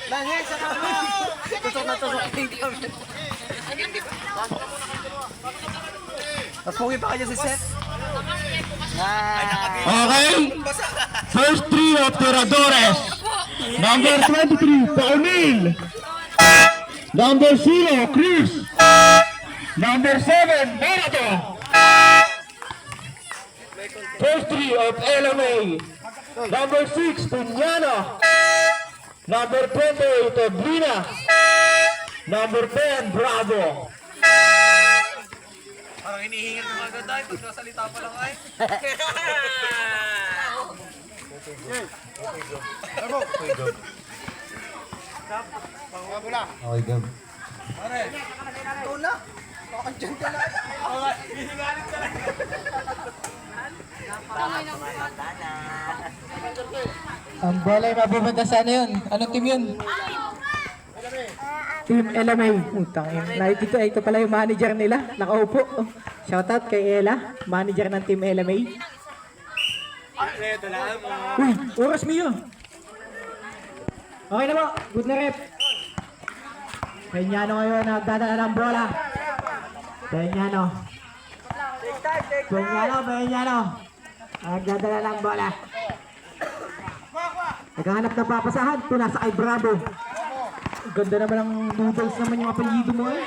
Dahil sa kama. Tusok na tusok yung kami. Mas pogi pa kanya si Seth. Okay. First three of Tiradores. Number 23, Paunil. Number 0, Chris. Number 7, Morato. First three of LMA. Number 6, Punyano. Number 28, Oblina. Number 10, Bravo. Parang hinihingal ng agad tayo. Pagkasalita pa lang ay. Okay, go. Tuna. Pakandyan ka na. Hihingalin ka lang. Ang bola ay mapupunta sa ano yun? Anong team yun? Team LMA. Utang yun. Ito pala yung manager nila. Nakaupo. Oh, shoutout kay Ella, manager ng Team LMA. Uy, oras Mio. Okay na po. Good na rep. Peñano ngayon nagdadala ng bola. Peñano. Peñano. Nagdadala ng bola. Naghahanap ng papasahan. Ito nasa kay Bravo. Ganda naman ang noodles naman yung apelyido mo eh.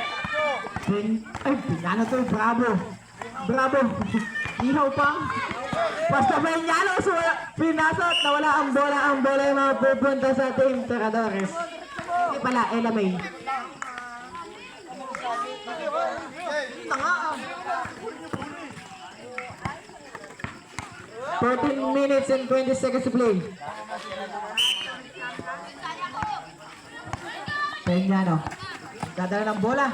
Ay, Peñano to. Bravo. Ihaw pa. Basta Peñano. Pinasot. Nawala ang bola. Ang bola yung mapupunta sa Team Tiradores. Hindi pala, LMA. 14 minutes and 20 seconds to play. Peñano. Dadala ng bola.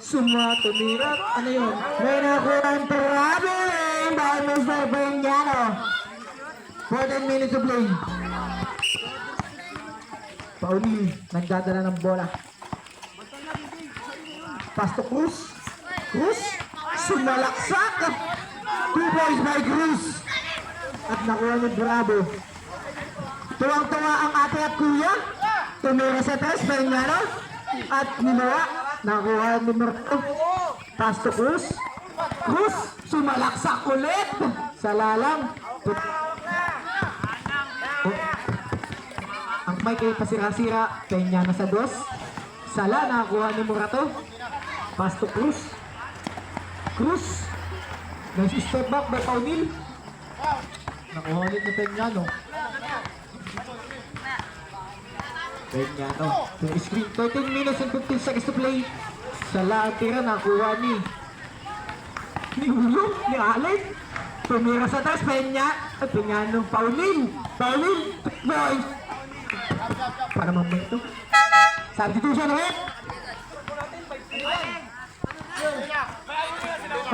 Tumirat. Ano yun? May nakuha ang traveling by Mr. Peñano. 14 minutes to play. Pauli. Nagdadala ng bola. Pass to Cruz. Sumalaksak. 2 points by Cruz. At nakuha ni Bravo. Tuwang-tuwa ang ate at kuya. Tumira sa tres, Peñano. At nilawa. Nakuha ni Merto. Pass to Cruz. Sumalaksak ulit. Sa lalang. Ang mic ay pasira-sira. Peñano sa dos. Sala, nakakuha ni Morato. Pass to Cruz. Nice step back by Paunil. Nakuha ulit ni Peñano. Yung screen. 13 minutes and 15 seconds to play. Sala ang tira. Nakuha ni Ulo. Ni Allen. Tumira sa taas. Peñano. Paunil. Boy. Para mamay ito. Substitution ulit.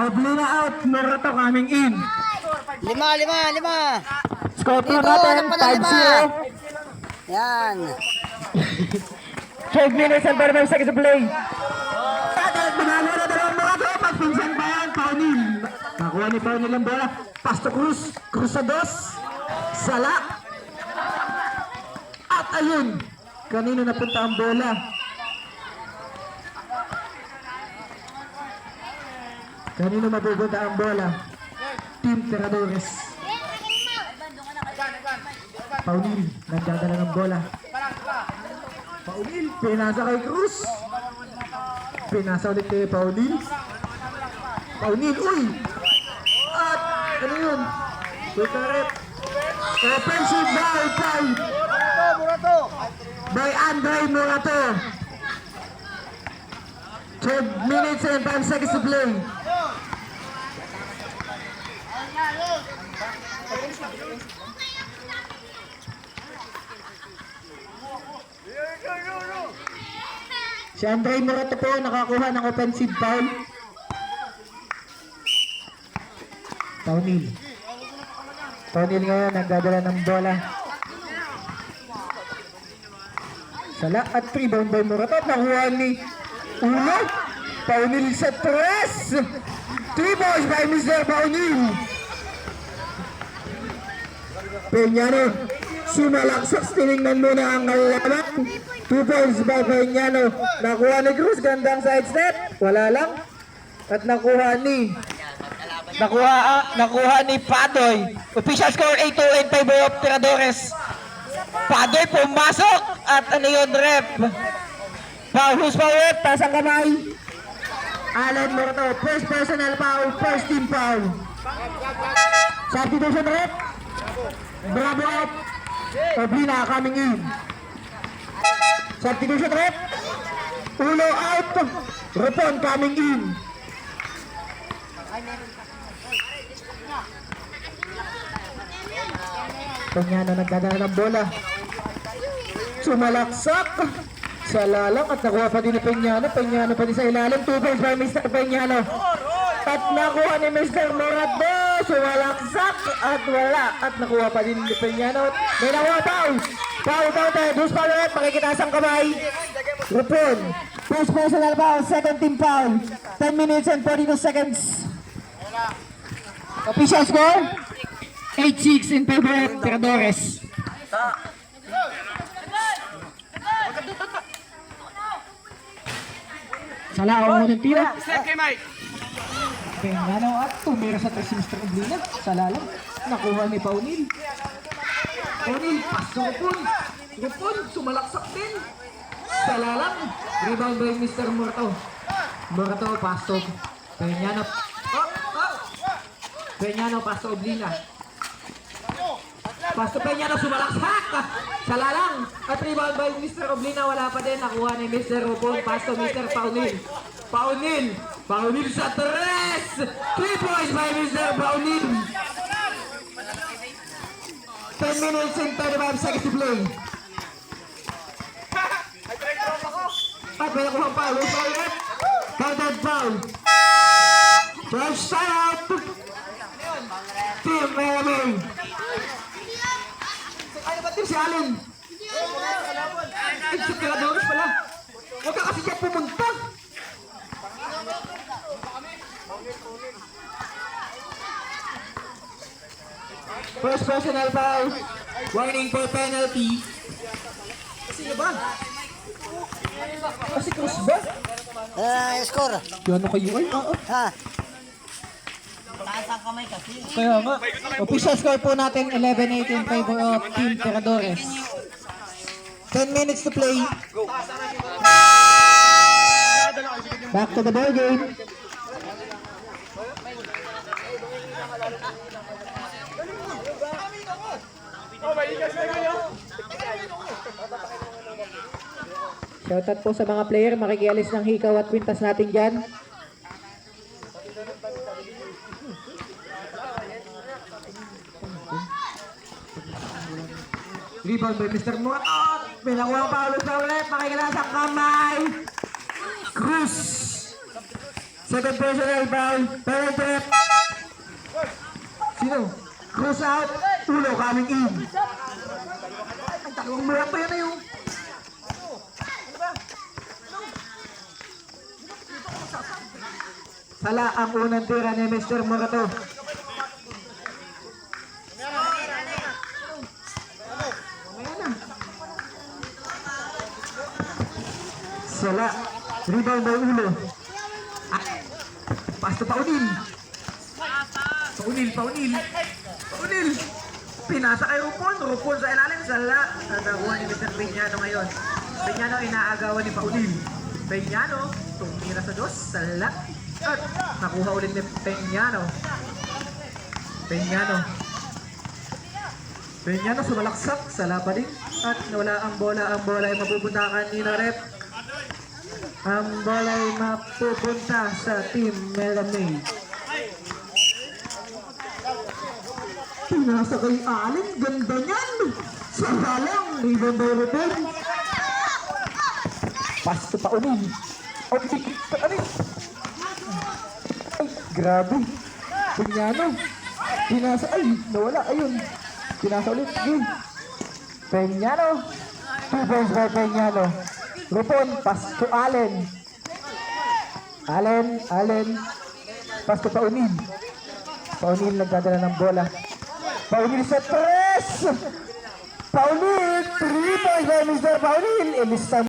Oblina out. Morato coming in. 5. Score po Dito, natin. dapat ng 5-0. Yan. 12 minutes and 35 seconds to play. Binalo na dalawang Morato. Pagpinsan pa yan. Paunil. Nakuha ni Paunil ang bola. Pass to Cruz. Cruz sa dos. Sala. At ayun. Kanino napunta ang bola? Kanino mapupunta ang bola? Team Tiradores. Paunil, nagdadala ng bola. Paunil, pinasa kay Cruz. Pinasa ulit kay Paunil. Uy! At, ano yun? Quick rep. Offensive ball by Andre Morato. 12 minutes and 5 seconds to play. Si Andre Morato po nakakuha ng offensive foul. Paunil ngayon nagdadala ng bola. Sala at rebound by Morato. Nakuha ni Ulo. Paunil sa tres. 3 balls by Mr. Paunil. Peñano sumalaksak. Tinignan muna ang kalaban. 2 points by Peñano. Nakuha ni Cruz, gandang side step. Wala lang. At nakuha ni Padoy. Official score 8-2 in favor of Tiradores. Padoy pumasok at ano yun, rep. Foul, who's foul, rep? Taas ang kamay. Allen Morto, first personal foul, first team foul. Substitution, rep. Bravo out. Oblina coming in. Substitution, rep. Ulo out. Repon coming in. Peñano nagdadala ng bola. Sumalaksak sa lalang at nakuha pa din ni Peñano. Peñano pa din sa ilalim. 2 points by Mr. Peñano. At nakuha ni Mr. Morado. Sumalaksak at wala. At nakuha pa din ni Peñano. May nakuha foul. Foul counted. Who's foul ulit? Makikitaas ang kamay. Rupon. First personal foul. Second team foul. 10 minutes and 42 seconds. Official score? 8-6 in favor of Tiradores. Sala ang unang tira. Peñano at tumira sa 3 si Mr. Oblina. Sala lang. Nakuha ni Paunil. Paunil, paso Rupon. Rupon, sumalaksak din. Sala lang. Rebound by Mr. Morto. Morto, paso. Peñano. Peñano, paso Oblina. Pasto Peñano, sumalaksak. Sala lang. At rebound by Mr. Oblina, wala pa din. Nakuha ni Mr. Rupon. Pasto Mr. Paunil. Paunil. Paunil sa 3. 3 points by Mr. Paunil. 10 minutes and 35 seconds to play. At may nakuha foul. Counted foul. First time out. Team Malamay. Ano ba team si Allen? Ay, si Tiradores pala. Huwag ka kasi dyan pumunta. First personal foul. Warning for penalty. Sino ba? Kasi Cruz ba? Score. Ano kayo ay? Oo. Ha? Taas ang kamay kasi. Kaya nga. Official score po natin 11-8 in favor of Team Tiradores. 10 minutes to play. Back to the ball game. Shoutout po sa mga player, makikialis ng hikaw at kwintas natin dyan. Rebound by Mr. Muatot. May nakuha pa ulit sa ulit. Makikilas ang kamay. Cruz. Second personal foul. Third trip. Sino? Cruz out. Ulo coming in. Ang taklong mulat pa yan na yung. Sala ang unang tira ni Mr. Morato. Sala. Rebound by Ulo. Pasto Paunil. Paunil. Pinasa kay Rupon. Rupon sa ilalim. Sala. Natakuha ni Mr. Peñano ngayon. Peñano inaagawan ni Paunil. Peñano. Tumira sa dos. Sala. At nakuha ulit ni Peñano. Peñano sumalaksak. Sala pa din. At wala ang bola. Ang bola ay mapupuntakan ni Rep. Ang bola ay mapupunta sa Team Melamay. Pinasa kay Allen. Ganda niyan. Sala lang. Rebound by Rupon. Pasto pa unin. Ay, grabe. Peñano. Pinasa. Ay, nawala. Ayun. Pinasa ulit. Game. Peñano. 2 points by Peñano. Rupon. Pass to Allen. Allen. Pass to Paunil. Paunil nagdadala ng bola. Paunil sa 3. Paunil. 3 points by Mr. Paulin. Ilista